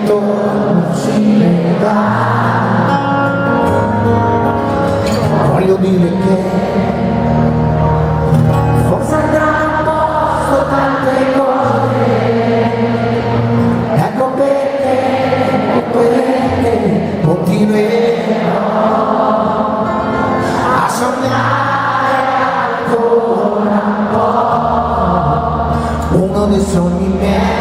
vento ci lega. Voglio dire che forse andranno a posto tante cose, ecco perché continuerò a sognare ancora un po', uno dei sogni miei.